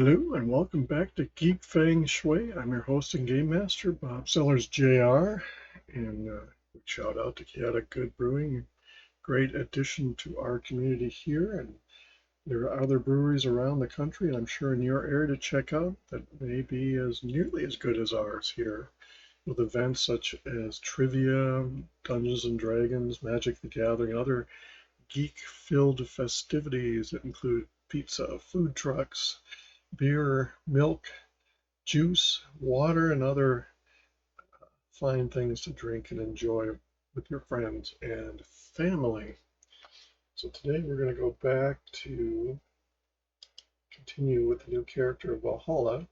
Hello and welcome back to Geek, Feng, Shui. I'm your host and game master, Bob Sellers Jr. And big shout out to Kiata Good Brewing. Great addition to our community here. And there are other breweries around the country, and I'm sure in your area to check out that may be as nearly as good as ours here, with events such as trivia, Dungeons and Dragons, Magic the Gathering, and other geek-filled festivities that include pizza, food trucks, beer, milk, juice, water, and other fine things to drink and enjoy with your friends and family. So today we're going to go back to continue with the new character of Valhalla.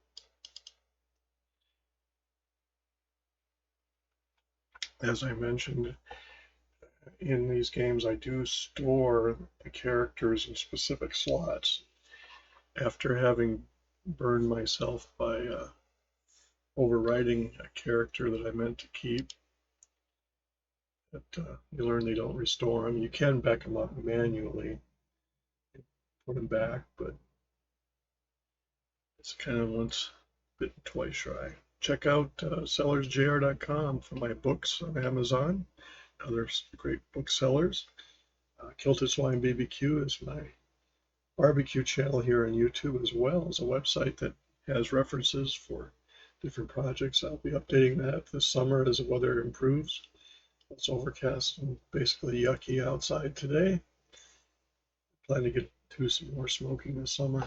As I mentioned, in these games I do store the characters in specific slots. After having burned myself by overwriting a character that I meant to keep, but you learn they don't restore them. You can back them up manually, put them back, but it's kind of once bitten, twice shy. Check out sellersjr.com for my books on Amazon, other great booksellers. Kilted Swine BBQ is my barbecue channel here on YouTube, as well as a website that has references for different projects. I'll be updating that this summer as the weather improves. It's overcast and basically yucky outside today. Plan to get to some more smoking this summer.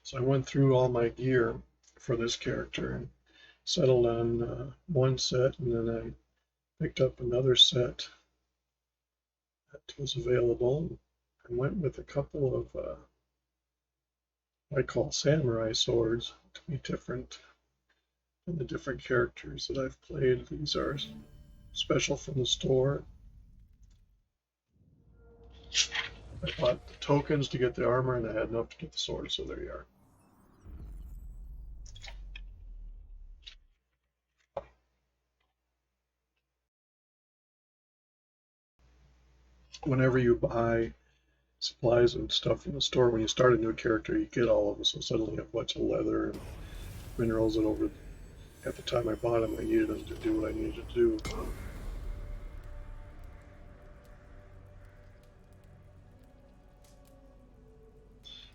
So I went through all my gear for this character and settled on one set, and then I picked up another set that was available and went with a couple of I call samurai swords to be different than the different characters that I've played. These are special from the store. I bought the tokens to get the armor, and I had enough to get the sword, so there you are. Whenever you buy supplies and stuff from the store, when you start a new character, you get all of them, so suddenly you have a bunch of leather and minerals, and over at the time I bought them, I needed them to do what I needed to do.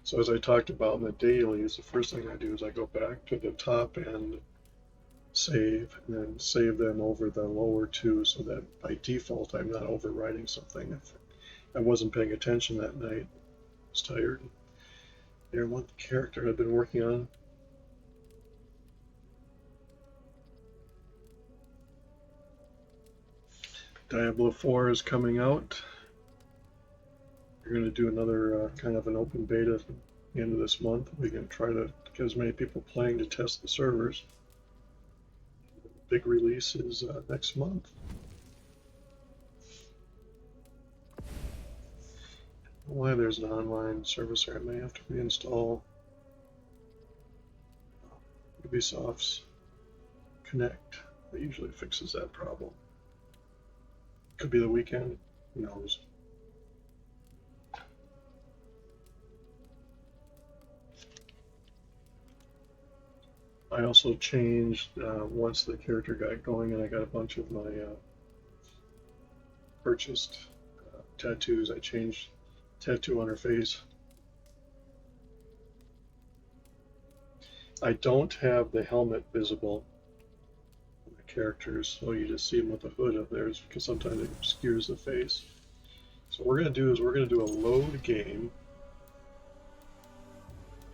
So as I talked about in the dailies, the first thing I do is I go back to the top and save, and then save them over the lower two, so that by default I'm not overwriting something. If I wasn't paying attention that night, I was tired. There went the character I've been working on. Diablo 4 is coming out. We're going to do another kind of an open beta at the end of this month. We're going to try to get as many people playing to test the servers. The big release is next month. Why there's an online service here, I may have to reinstall Ubisoft's Connect. That usually fixes that problem. Could be the weekend, who knows. I also changed, once the character got going and I got a bunch of my purchased tattoos, I changed tattoo on her face. I don't have the helmet visible on the characters, so you just see them with the hood of theirs, because sometimes it obscures the face. So what we're going to do is we're going to do a load game.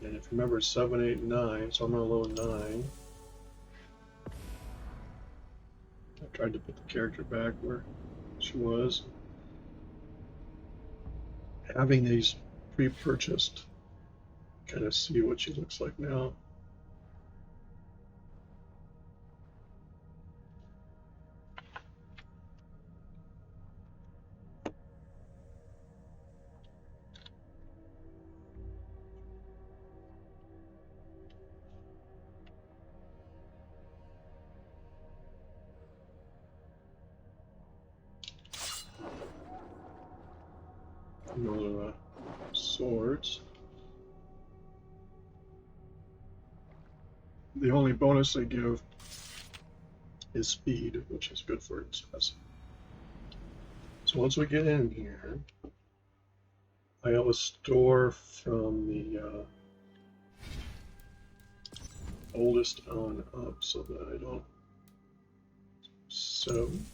And if you remember, 7, 8, 9, so I'm going to load 9. I tried to put the character back where she was. Having these pre-purchased, kind of see what she looks like now. And those are the swords. The only bonus they give is speed, which is good for success. So once we get in here, I have a store from the oldest on up so that I don't. 7,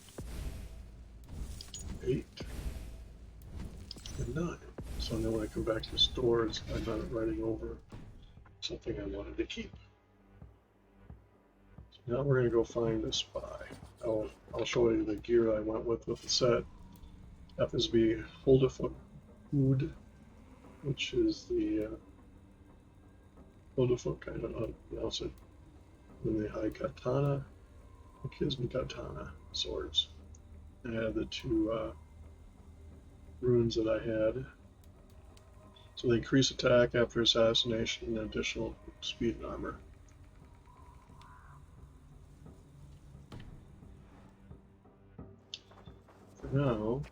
8, and 9. So now when I come back to stores, I'm not writing over something I wanted to keep. So now we're going to go find the spy. I'll show you the gear I went with the set. Happens to be hold a foot hood, which is the hold a foot kind of pronounce it. Then the high katana, Kismi katana swords. I have the 2 runes that I had. So they increase attack after assassination and additional speed and armor. For now,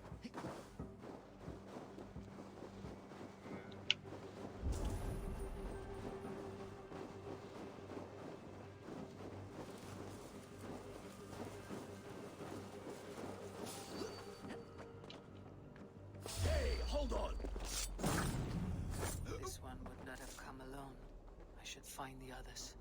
hey, hold on! This one would not have come alone. I should find the others.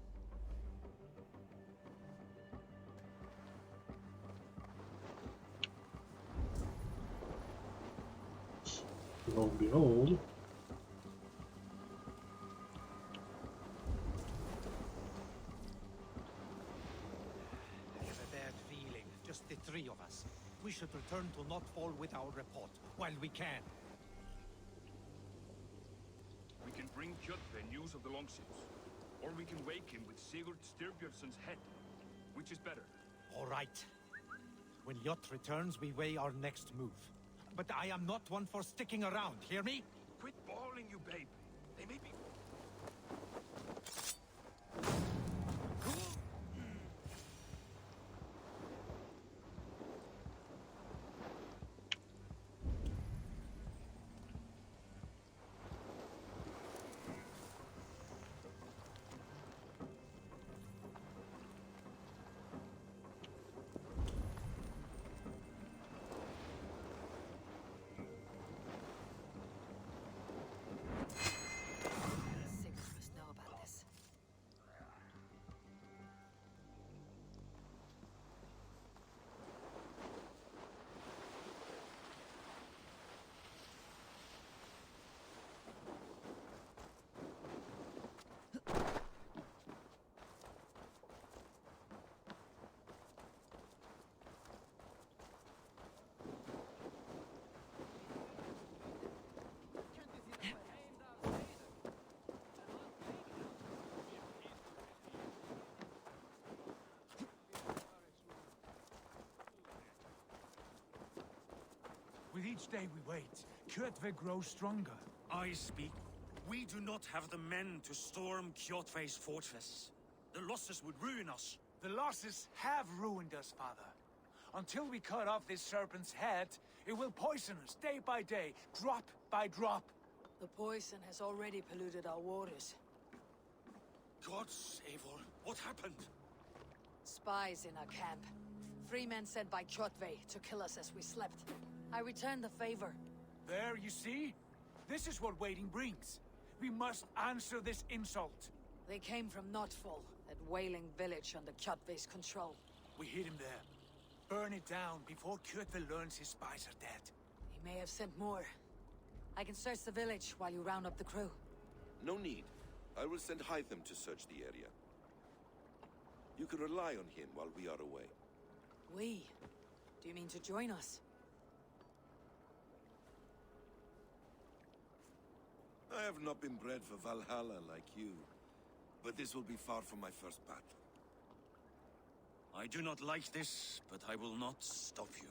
lo and behold, I have a bad feeling. Just the 3 of us. We should return to Notfall with our report, while we can. We can bring Kjotve news of the longships, or we can wake him with Sigurd Styrbjörnsson's head. Which is better? All right. When Jot returns, we weigh our next move. But I am not one for sticking around, hear me? Quit bawling, you babe. They may be... Sigurd must know about this. With each day we wait, Kjotve grows stronger. I speak. We do not have the men to storm Kjotve's fortress. The losses would ruin us. The losses have ruined us, father. Until we cut off this serpent's head, it will poison us day by day, drop by drop. The poison has already polluted our waters. God save all. What happened? Spies in our camp. 3 men sent by Kjotve to kill us as we slept. I returned the favor. There, you see? This is what waiting brings. We must answer this insult. They came from Notfall, that whaling village under Kjotve's control. We hid him there. Burn it down before Kjotve learns his spies are dead. He may have sent more. I can search the village while you round up the crew. No need. I will send Hytham to search the area. You can rely on him while we are away. We? Do you mean to join us? I have not been bred for Valhalla like you, but this will be far from my first battle. I do not like this, but I will not stop you.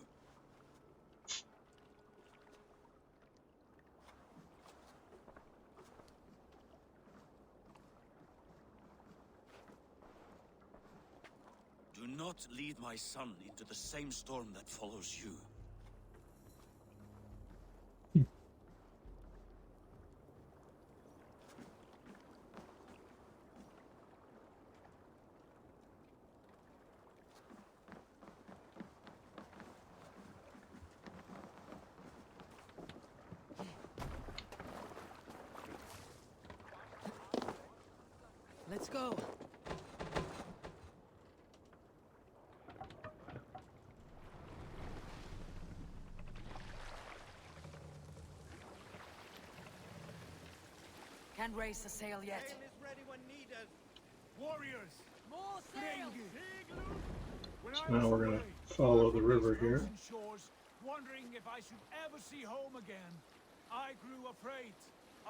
Do not lead my son into the same storm that follows you. Let's go. Can't raise the sail yet. Sail is ready when needed. Warriors! More sail! So now we're going to follow the river here. Shores, wondering if I should ever see home again. I grew afraid.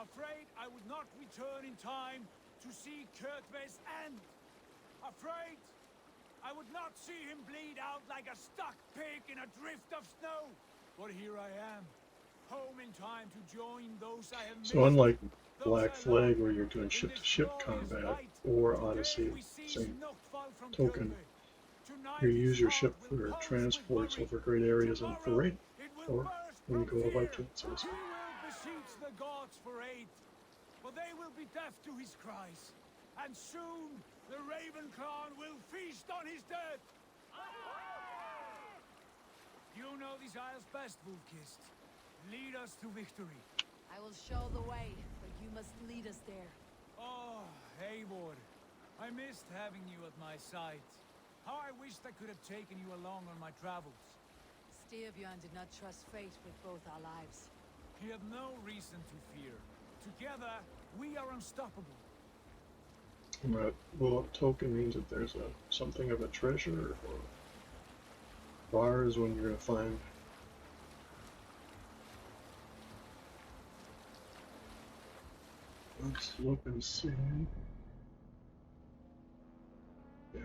Afraid I would not return in time to see Kurtve's end. Afraid I would not see him bleed out like a stuck pig in a drift of snow. But here I am, home in time to join those I have missed. So unlike Black Flag, where you're doing ship-to-ship combat, or Odyssey, same token, you use your ship for transports over great areas and for raid, or when you go to Viking, so to speak. He will beseech the gods for aid, for they will be deaf to his cries, and soon the Raven clan will feast on his dead. You know these isles best, Wolfkist. Lead us to victory. I will show the way, but you must lead us there. Oh, Eivor. I missed having you at my side. How I wished I could have taken you along on my travels. Styrbjörn did not trust fate with both our lives. He had no reason to fear. Together, we are unstoppable. But, well, token means that there's something of a treasure, or bar is when you're going to find. Let's look and see. Yeah.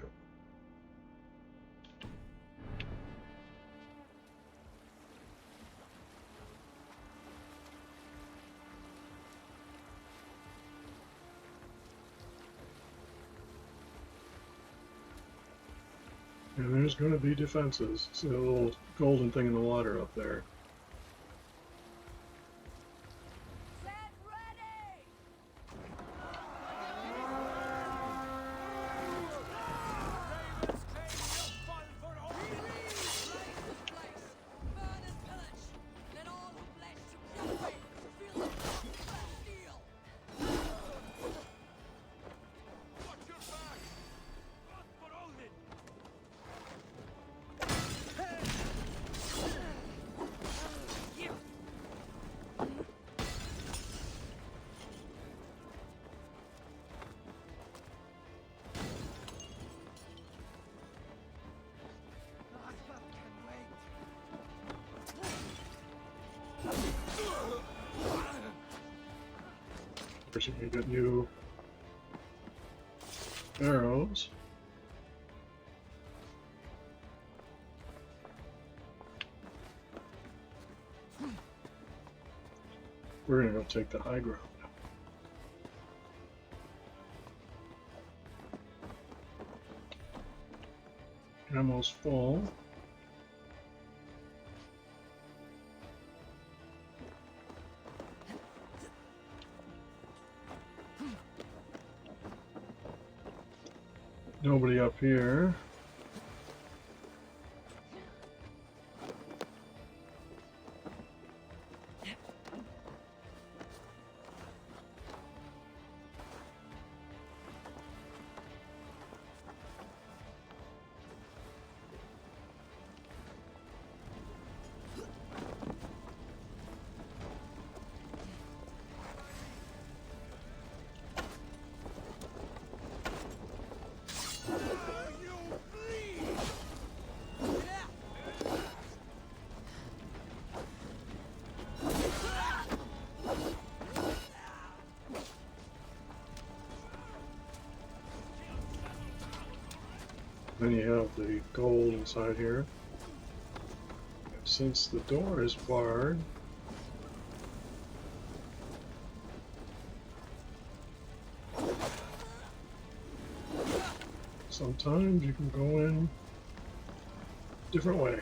And there's going to be defenses. See the little golden thing in the water up there. Set ready! Ravens claim no fall for all. Blaze this place! Burn and pillage! Let all who pledge to Kjotve feel the blood of steel! Watch your back! Not for Odin! First, we got new arrows. We're gonna go take the high ground. Ammo's full. Nobody up here. Then you have the gold inside here. Since the door is barred, sometimes you can go in a different way.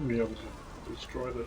be able to destroy the.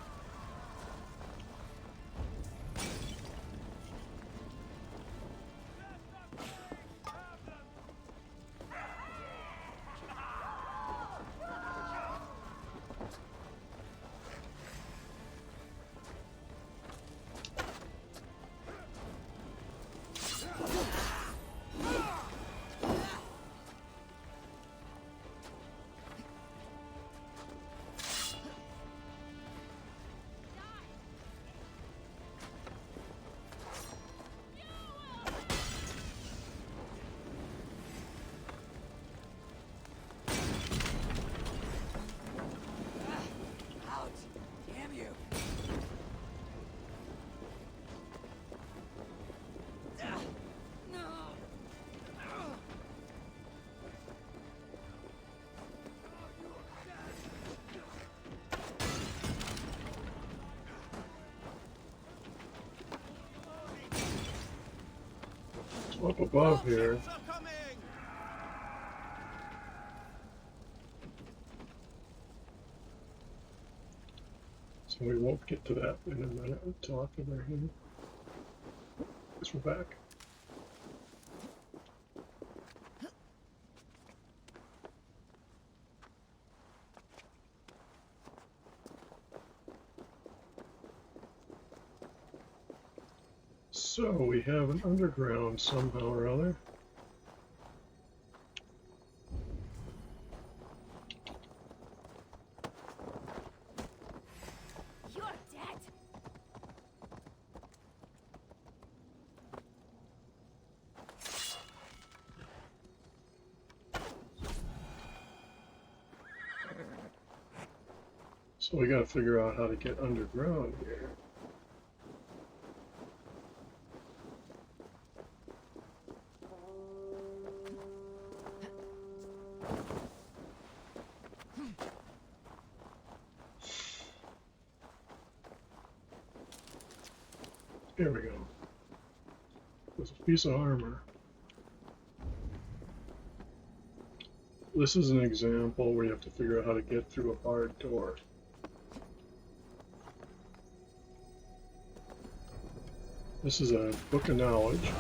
Damn you! So up above here. So we won't get to that in a minute. We'll talk over here. Guess we're back. So we have an underground somehow or other. You're dead. So we got to figure out how to get underground here. Here we go. There's a piece of armor. This is an example where you have to figure out how to get through a barred door. This is a book of knowledge.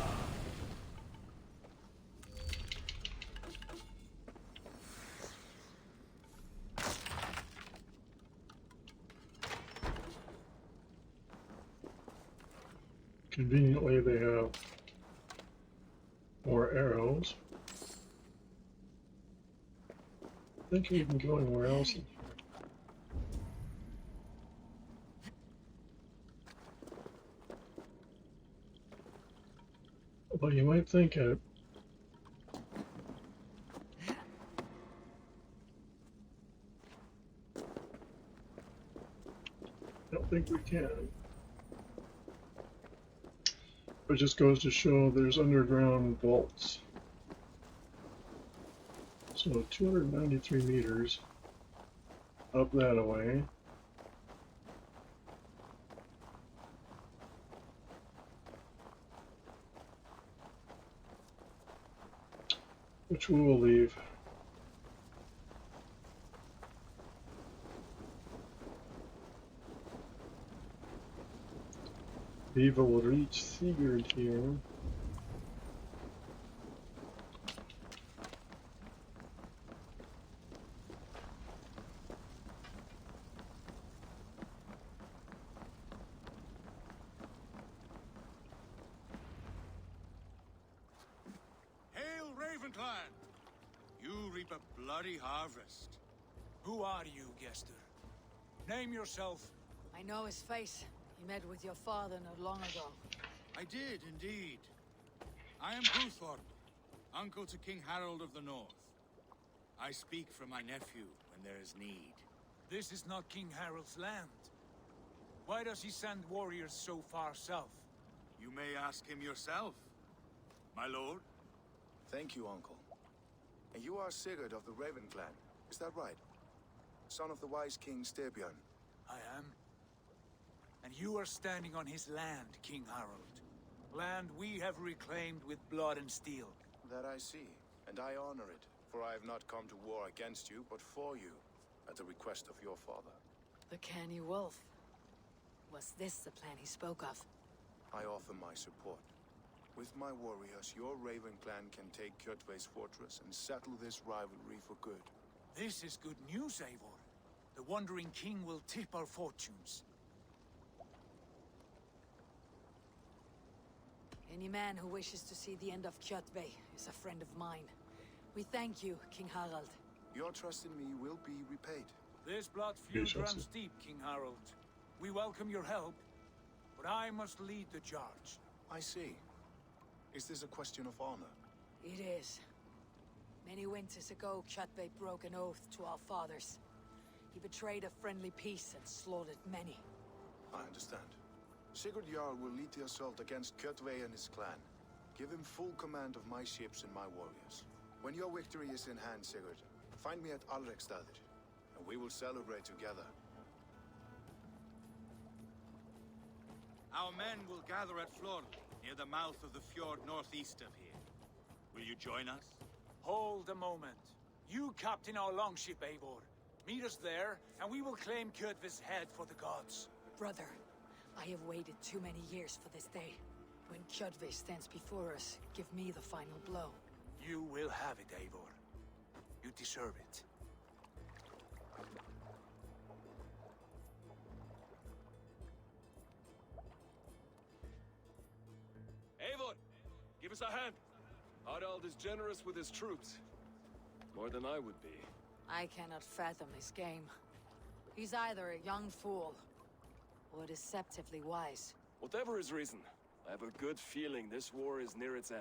Conveniently, they have more arrows. I think you can go anywhere else. But you might think it. I don't think we can. But it just goes to show there's underground vaults. So 293 meters up that away. Which we will leave. Viva will reach Sigurd here. Hail, Ravenclan! You reap a bloody harvest. Who are you, Gester? Name yourself. I know his face. He met with your father not long ago. I did, indeed. I am Guthorm, uncle to King Harold of the North. I speak for my nephew when there is need. This is not King Harold's land. Why does he send warriors so far south? You may ask him yourself, my lord. Thank you, uncle. And you are Sigurd of the Raven clan, is that right? Son of the wise King Styrbjörn. I am. And you are standing on his land, King Harold. Land we have reclaimed with blood and steel. That I see, and I honor it, for I have not come to war against you, but for you, at the request of your father. The canny wolf. Was this the plan he spoke of? I offer my support. With my warriors, your Raven clan can take Kjotve's fortress and settle this rivalry for good. This is good news, Eivor. The Wandering King will tip our fortunes. Any man who wishes to see the end of Kjotve is a friend of mine. We thank you, King Harald. Your trust in me will be repaid. This blood feud Yes, runs deep, King Harold. We welcome your help, but I must lead the charge. I see. Is this a question of honor? It is. Many winters ago, Kjotve broke an oath to our fathers. He betrayed a friendly peace and slaughtered many. I understand. Sigurd Jarl will lead the assault against Kjotve and his clan. Give him full command of my ships and my warriors. When your victory is in hand, Sigurd, find me at Alrekstadir, and we will celebrate together. Our men will gather at Flor, near the mouth of the fjord northeast of here. Will you join us? Hold a moment. You captain our longship, Eivor. Meet us there, and we will claim Kjotve's head for the gods. Brother, I have waited too many years for this day. When Kjotve stands before us, give me the final blow. You will have it, Eivor. You deserve it. Eivor, give us a hand. Harald is generous with his troops. More than I would be. I cannot fathom his game. He's either a young fool, or deceptively wise. Whatever his reason, I have a good feeling this war is near its end.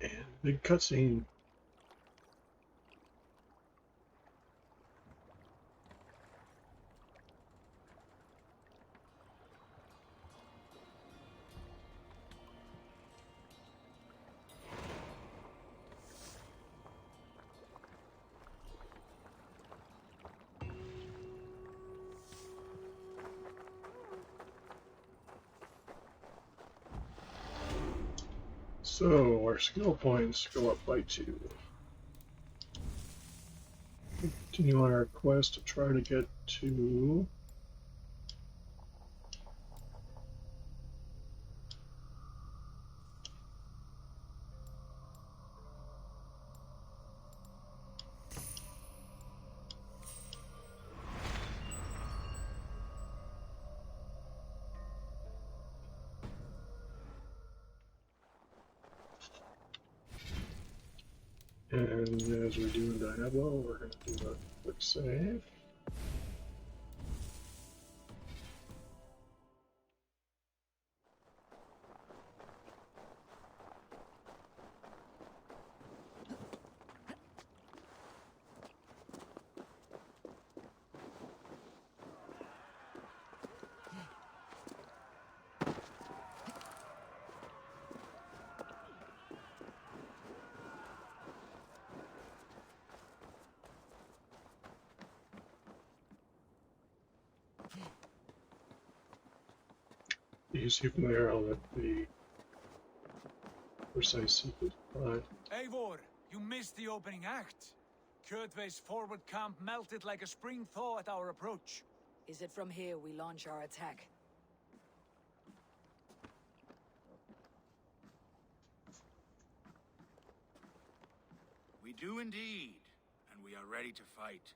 And big cutscene. So our skill points go up by 2. Continue on our quest to try to get to and as we do in Diablo, we're going to do a quick save. You see from there, I'll let the precise secret find. Eivor, you missed the opening act. Kjotve's forward camp melted like a spring thaw at our approach. Is it from here we launch our attack? We do indeed, and we are ready to fight.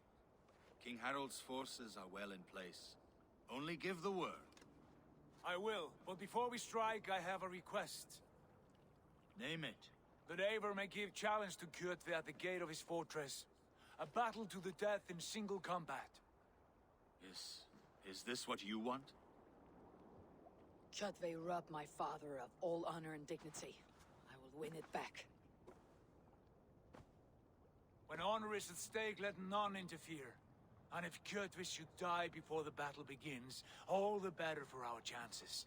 King Harold's forces are well in place. Only give the word. I will, but before we strike, I have a request. Name it. That Eivor may give challenge to Kjotve at the gate of his fortress. A battle to the death in single combat. Is this what you want? Kjotve robbed my father of all honor and dignity. I will win it back. When honor is at stake, let none interfere. And if Kjotve should die before the battle begins, all the better for our chances.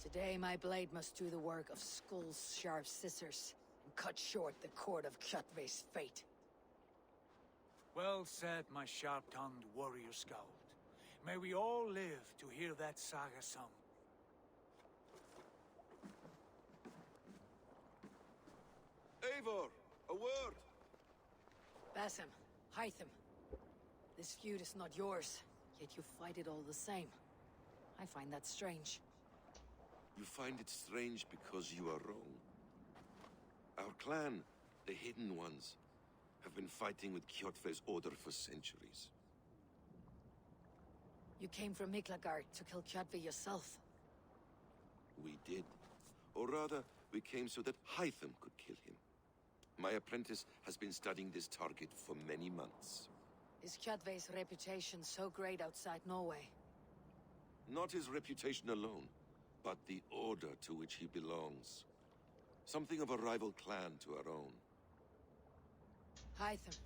Today my blade must do the work of Skull's sharp scissors and cut short the cord of Kjotve's fate. Well said, my sharp-tongued warrior scout. May we all live to hear that saga sung. Eivor, a word! Basim, Hytham. This feud is not yours, yet you fight it all the same. I find that strange. You find it strange because you are wrong. Our clan, the Hidden Ones, have been fighting with Kjotve's order for centuries. You came from Miklagard to kill Kjotve yourself. We did. Or rather, we came so that Hytham could kill him. My apprentice has been studying this target for many months. Is Kjotve's reputation so great outside Norway? Not his reputation alone, but the order to which he belongs. Something of a rival clan to our own. Hytham,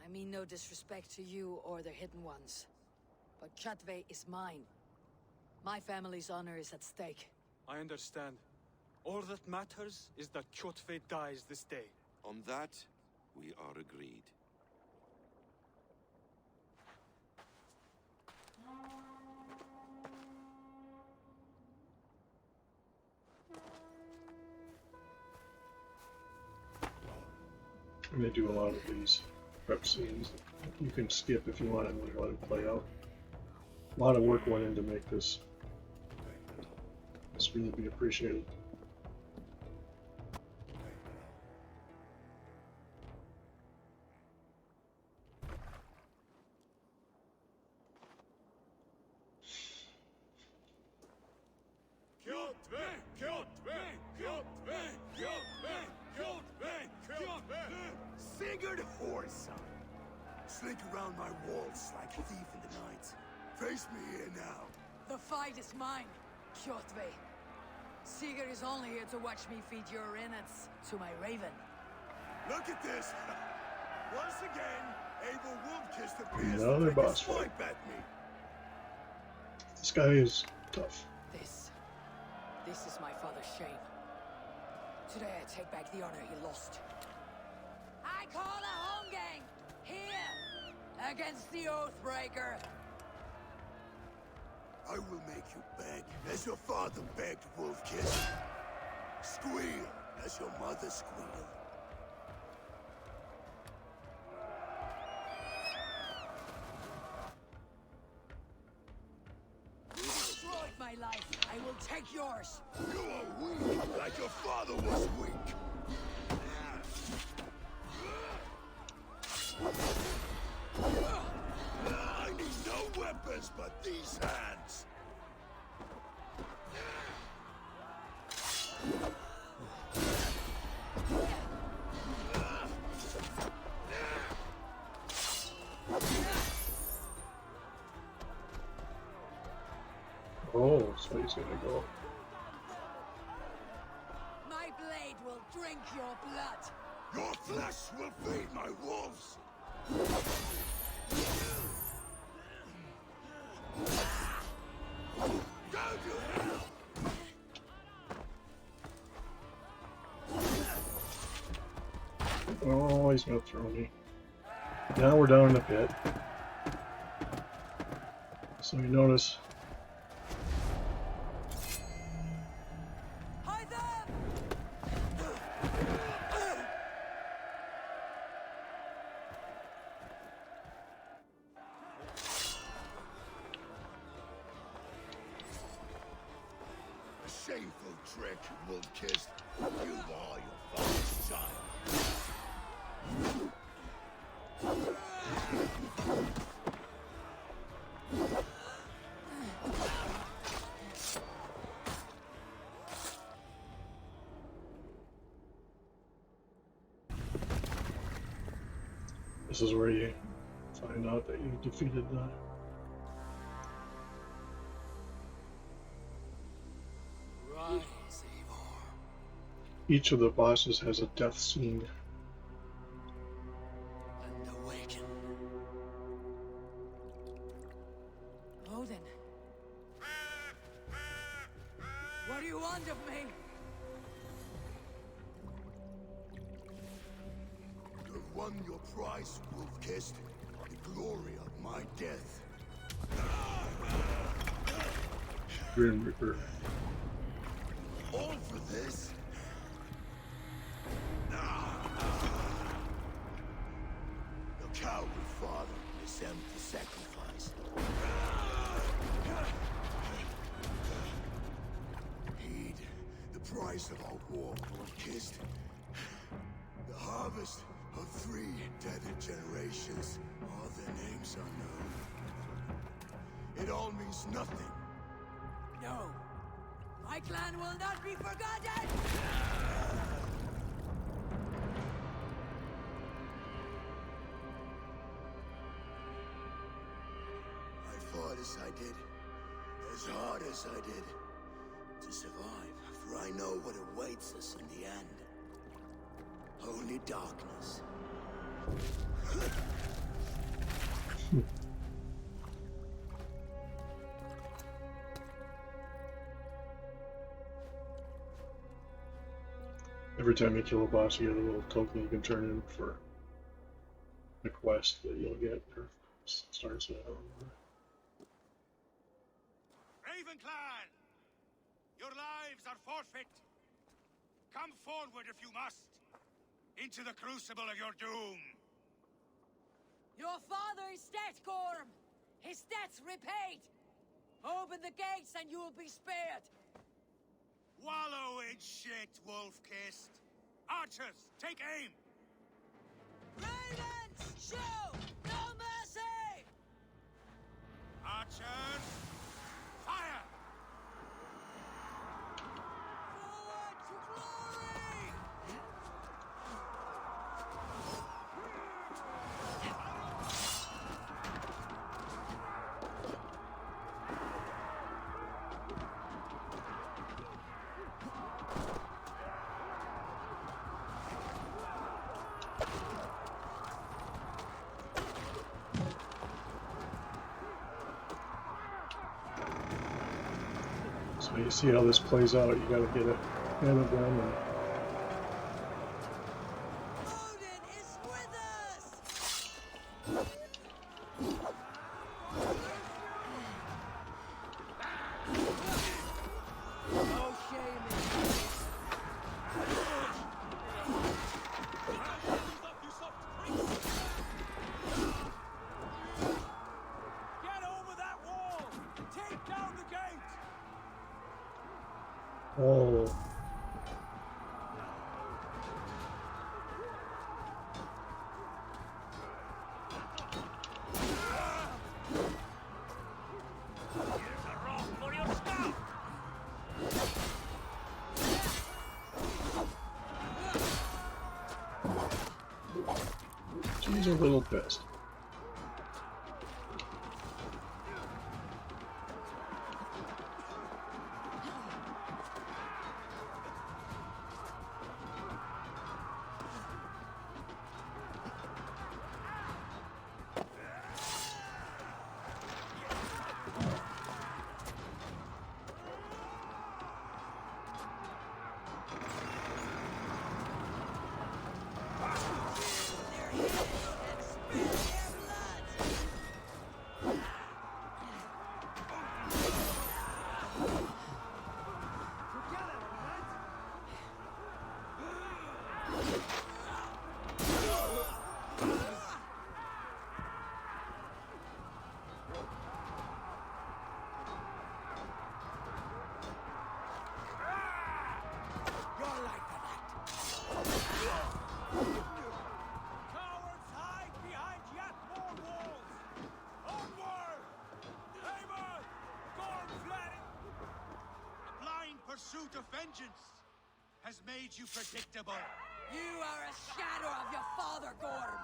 I mean no disrespect to you or the Hidden Ones, but Kjotve is mine. My family's honor is at stake. I understand. All that matters is that Kjotve dies this day. On that, we are agreed. And they do a lot of these prep scenes. You can skip if you want and let it play out. A lot of work went in to make this. This really be appreciated. Sigurd Horson! Slink around my walls like a thief in the night. Face me here now. The fight is mine, Kjotve. Sigurd is only here to watch me feed your innards to my raven. Look at this! Once again, Eivor Wolf-Kissed appears Another to take a boss fight. swipe at me. This guy is tough. This is my father's shame. Today I take back the honor he lost. I call a home game! Here! Against the Oathbreaker! I will make you beg, as your father begged, Wolf-Kiss. Squeal, as your mother squealed. You destroyed my life. I will take yours. You are weak, like your father was weak. I need no weapons but these hands. Oh, so he's gonna go. My blade will drink your blood. Your flesh will feed my wolves. Go to hell! Oh, he's gonna throw me. Now we're down in the pit. So you notice. A shameful trick, Wolf-Kissed. You are your father's child. This is where you find out that you defeated the. Rise, Eivor. Each of the bosses has a death scene. And awaken. Odin. What What do you want of me? You've won your prize, Wolf-Kissed. The glory of my death. Grim Reaper. All for this? Your coward father is empty sacrifice. Heed the price of our war, Wolf-Kissed. The harvest of 3 dead generations. All their names unknown. It all means nothing. No. My clan will not be forgotten! I fought as I did, as hard as I did, to survive, for I know what awaits us in the end. Only darkness. Every time you kill a boss, you get a little token you can turn in for the quest that you'll get, or starts it out. Raven Clan! Your lives are forfeit. Come forward if you must. Into the crucible of your doom. Your father is dead, Gorm! His debt's repaid! Open the gates and you will be spared! Wallow in shit, Wolf-Kissed. Archers, take aim! Ravens, show no mercy! Archers, fire! Forward to glory! So you see how this plays out. You got to get ahead of them. And Odin is with us! No shame in this. Get over that wall! Take down the gate! oh, she's a little pissed. Cowards hide behind yet more walls! Onward! Haven! Gorm fled! A blind pursuit of vengeance has made you predictable. You are a shadow of your father, Gorm!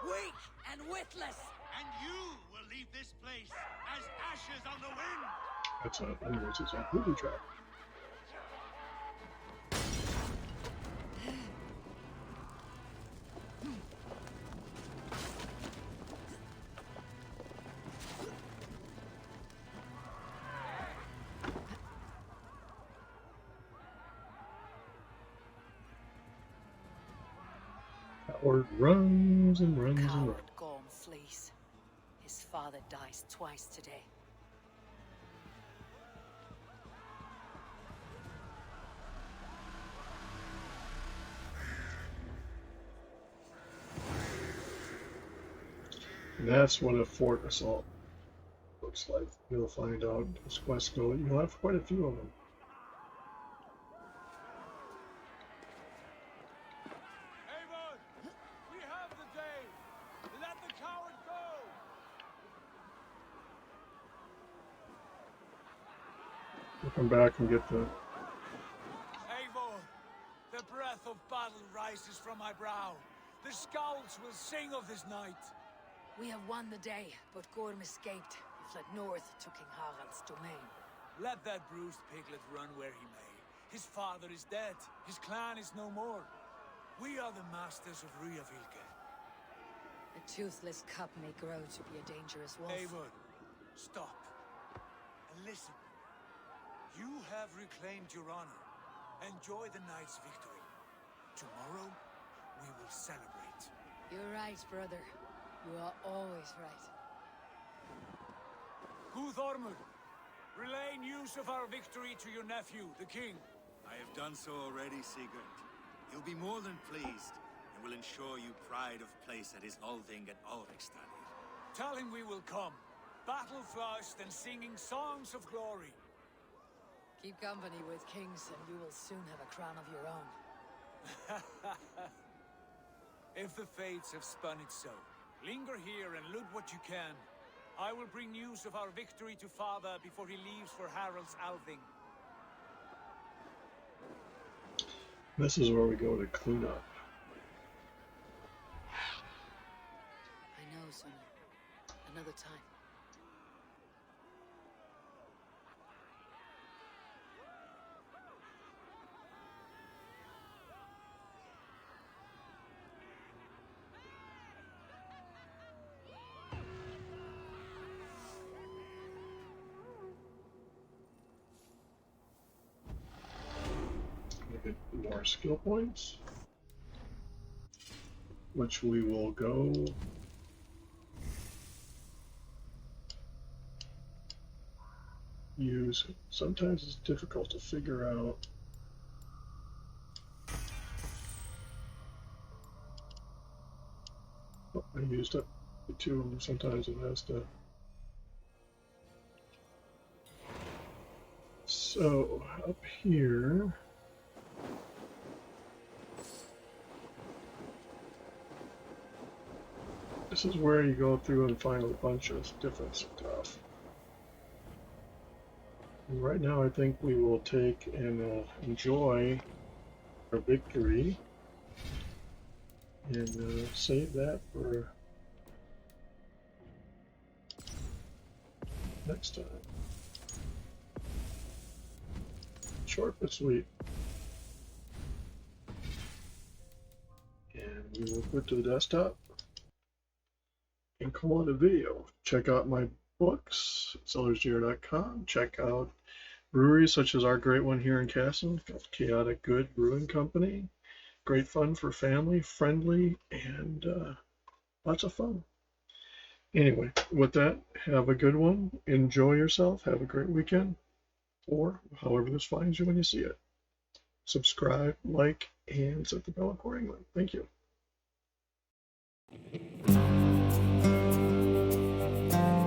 Weak and witless! And you will leave this place as ashes on the wind. That's anyways, it's a booby trap. Howard runs and runs and Coward runs. Gorm flees. His father dies twice today. And that's what a fort assault looks like. You'll find out as quests go. You'll have quite a few of them. Avon! We have the day! Let the coward go! We'll come back and get the... Eivor, the breath of battle rises from my brow. The scouts will sing of this night. We have won the day, but Gorm escaped. He fled north to King Harald's domain. Let that bruised piglet run where he may. His father is dead. His clan is no more. We are the masters of Ryavilke. A toothless cub may grow to be a dangerous wolf. Eivor, stop. And listen. You have reclaimed your honor. Enjoy the night's victory. Tomorrow, we will celebrate. You're right, brother. You are always right. Guthormur, relay news of our victory to your nephew, the king. I have done so already, Sigurd. He'll be more than pleased, and will ensure you pride of place at his Althing at Ulrichstadt. Tell him we will come, battle-flushed and singing songs of glory. Keep company with kings, and you will soon have a crown of your own. If the fates have spun it so, linger here and loot what you can. I will bring news of our victory to father before he leaves for Harald's Althing. This is where we go to clean up. I know, son. Another time. Get more skill points, which we will go use. Sometimes it's difficult to figure out I used up the two of them. Sometimes it has to. So up here, this is where you go through and find a bunch of different stuff. And right now I think we will take and enjoy our victory and save that for next time. Short but sweet. And we will put to the desktop and call it a video. Check out my books at sellersjr.com. Check out breweries such as our great one here in Casson, Chaotic Good Brewing Company. Great fun for family, friendly, and lots of fun. Anyway, with that, have a good one. Enjoy yourself. Have a great weekend. Or however this finds you when you see it. Subscribe, like, and set the bell accordingly. Thank you.